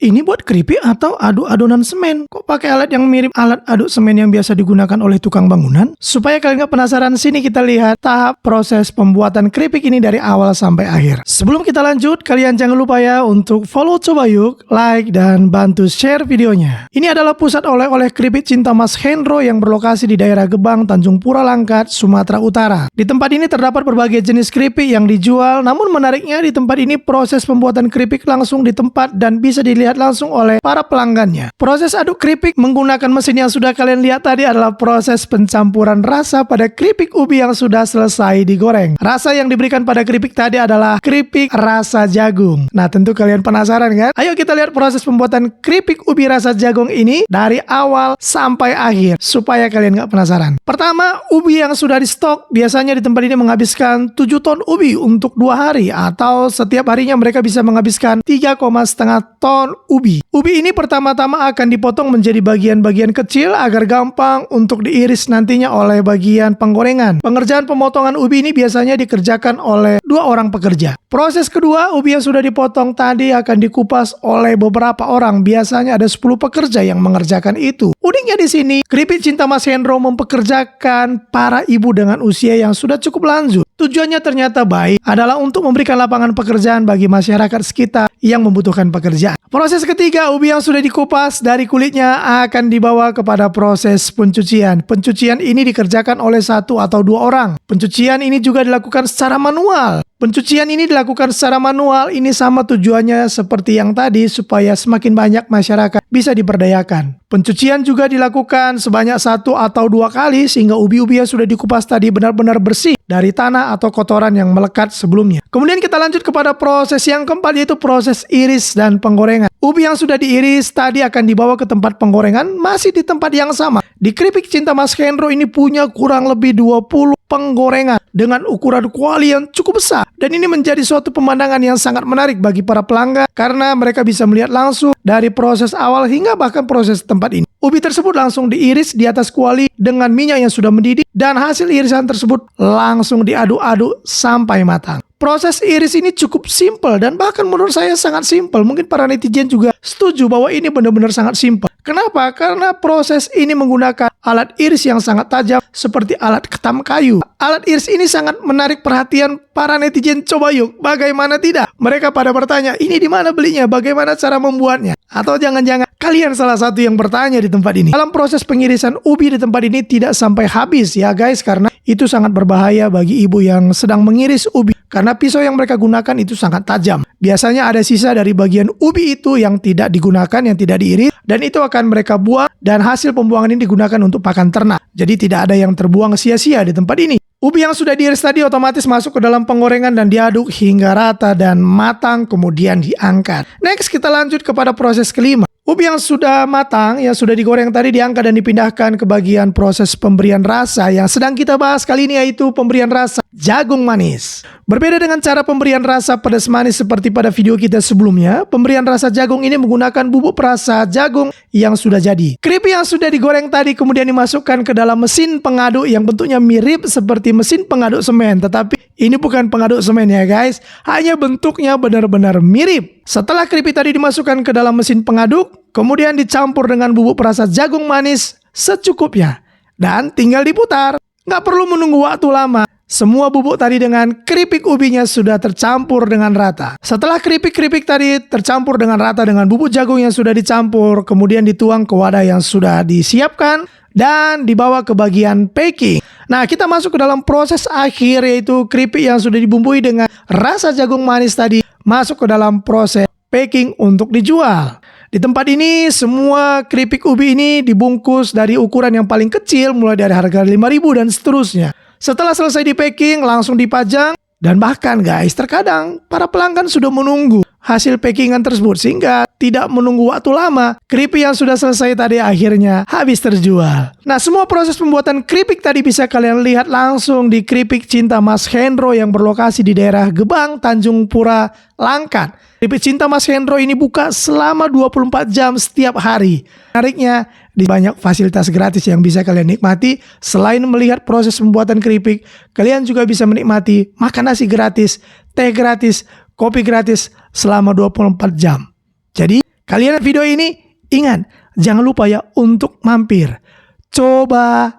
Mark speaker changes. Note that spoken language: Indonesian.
Speaker 1: Ini buat keripik atau aduk adonan semen? Kok pakai alat yang mirip alat aduk semen yang biasa digunakan oleh tukang bangunan? Supaya kalian gak penasaran, sini kita lihat tahap proses pembuatan keripik ini dari awal sampai akhir. Sebelum kita lanjut, kalian jangan lupa ya untuk follow Cobayuk, like, dan bantu share videonya. Ini adalah pusat oleh-oleh keripik cinta Mas Hendro yang berlokasi di daerah Gebang, Tanjung Pura Langkat, Sumatera Utara. Di tempat ini terdapat berbagai jenis keripik yang dijual, namun menariknya di tempat ini proses pembuatan keripik langsung di tempat dan bisa dilihat langsung oleh para pelanggannya. Proses aduk keripik menggunakan mesin yang sudah kalian lihat tadi adalah proses pencampuran rasa pada keripik ubi yang sudah selesai digoreng. Rasa yang diberikan pada keripik tadi adalah keripik rasa jagung. Nah, tentu kalian penasaran kan? Ayo kita lihat proses pembuatan keripik ubi rasa jagung ini dari awal sampai akhir supaya kalian gak penasaran. Pertama, ubi yang sudah di stok biasanya di tempat ini menghabiskan 7 ton ubi untuk 2 hari atau setiap harinya mereka bisa menghabiskan 3,5 ton ubi. Ubi ini pertama-tama akan dipotong menjadi bagian-bagian kecil agar gampang untuk diiris nantinya oleh bagian penggorengan. Pengerjaan pemotongan ubi ini biasanya dikerjakan oleh 2 orang pekerja. Proses kedua, ubi yang sudah dipotong tadi akan dikupas oleh beberapa orang. Biasanya ada 10 pekerja yang mengerjakan itu. Uniknya di sini, keripik cinta Mas Hendro mempekerjakan para ibu dengan usia yang sudah cukup lanjut. Tujuannya ternyata baik, adalah untuk memberikan lapangan pekerjaan bagi masyarakat sekitar yang membutuhkan pekerjaan. Proses ketiga, ubi yang sudah dikupas dari kulitnya akan dibawa kepada proses pencucian. Pencucian ini dikerjakan oleh 1 atau 2 orang. Pencucian ini juga dilakukan secara manual. Pencucian ini dilakukan secara manual, ini sama tujuannya seperti yang tadi supaya semakin banyak masyarakat bisa diberdayakan. Pencucian juga dilakukan sebanyak 1 atau 2 kali sehingga ubi-ubi yang sudah dikupas tadi benar-benar bersih dari tanah atau kotoran yang melekat sebelumnya. Kemudian kita lanjut kepada proses yang keempat, yaitu proses iris dan penggorengan. Ubi yang sudah diiris tadi akan dibawa ke tempat penggorengan masih di tempat yang sama. Di keripik cinta Mas Hendro ini punya kurang lebih 20 penggorengan dengan ukuran kuali yang cukup besar. Dan ini menjadi suatu pemandangan yang sangat menarik bagi para pelanggan karena mereka bisa melihat langsung dari proses awal hingga bahkan proses tempat ini. Ubi tersebut langsung diiris di atas kuali dengan minyak yang sudah mendidih dan hasil irisan tersebut langsung diaduk-aduk sampai matang. Proses iris ini cukup simpel dan bahkan menurut saya sangat simpel. Mungkin para netizen juga setuju bahwa ini benar-benar sangat simpel. Kenapa? Karena proses ini menggunakan alat iris yang sangat tajam seperti alat ketam kayu. Alat iris ini sangat menarik perhatian para netizen Cobayuk. Bagaimana tidak? Mereka pada bertanya, ini di mana belinya? Bagaimana cara membuatnya? Atau jangan-jangan kalian salah satu yang bertanya di tempat ini. Dalam proses pengirisan ubi di tempat ini tidak sampai habis ya guys, karena itu sangat berbahaya bagi ibu yang sedang mengiris ubi. Karena pisau yang mereka gunakan itu sangat tajam. Biasanya ada sisa dari bagian ubi itu yang tidak digunakan, yang tidak diiris. Dan itu akan mereka buang dan hasil pembuangan ini digunakan untuk pakan ternak. Jadi tidak ada yang terbuang sia-sia di tempat ini. Ubi yang sudah diiris tadi otomatis masuk ke dalam penggorengan dan diaduk hingga rata dan matang kemudian diangkat. Next kita lanjut kepada proses kelima. Ubi yang sudah matang, yang sudah digoreng tadi diangkat dan dipindahkan ke bagian proses pemberian rasa yang sedang kita bahas kali ini, yaitu pemberian rasa jagung manis. Berbeda dengan cara pemberian rasa pedas manis seperti pada video kita sebelumnya, pemberian rasa jagung ini menggunakan bubuk perasa jagung yang sudah jadi. Keripik yang sudah digoreng tadi kemudian dimasukkan ke dalam mesin pengaduk yang bentuknya mirip seperti mesin pengaduk semen, tetapi ini bukan pengaduk semen ya guys, hanya bentuknya benar-benar mirip. Setelah keripik tadi dimasukkan ke dalam mesin pengaduk, kemudian dicampur dengan bubuk perasa jagung manis secukupnya dan tinggal diputar. Nggak perlu menunggu waktu lama. Semua bubuk tadi dengan keripik ubinya sudah tercampur dengan rata. Setelah keripik-keripik tadi tercampur dengan rata dengan bubuk jagung yang sudah dicampur, kemudian dituang ke wadah yang sudah disiapkan dan dibawa ke bagian packing. Nah, kita masuk ke dalam proses akhir, yaitu keripik yang sudah dibumbui dengan rasa jagung manis tadi masuk ke dalam proses packing untuk dijual. Di tempat ini semua keripik ubi ini dibungkus dari ukuran yang paling kecil mulai dari harga 5.000 dan seterusnya. Setelah selesai di packing langsung dipajang dan bahkan guys, terkadang para pelanggan sudah menunggu hasil packingan tersebut sehingga tidak menunggu waktu lama. Keripik yang sudah selesai tadi akhirnya habis terjual. Nah, semua proses pembuatan keripik tadi bisa kalian lihat langsung di keripik cinta Mas Hendro yang berlokasi di daerah Gebang, Tanjung Pura, Langkat. Keripik cinta Mas Hendro ini buka selama 24 jam setiap hari. Menariknya, di banyak fasilitas gratis yang bisa kalian nikmati. Selain melihat proses pembuatan keripik, kalian juga bisa menikmati makan nasi gratis, teh gratis, kopi gratis selama 24 jam. Jadi Kalian lihat video ini, ingat, jangan lupa ya untuk mampir. Coba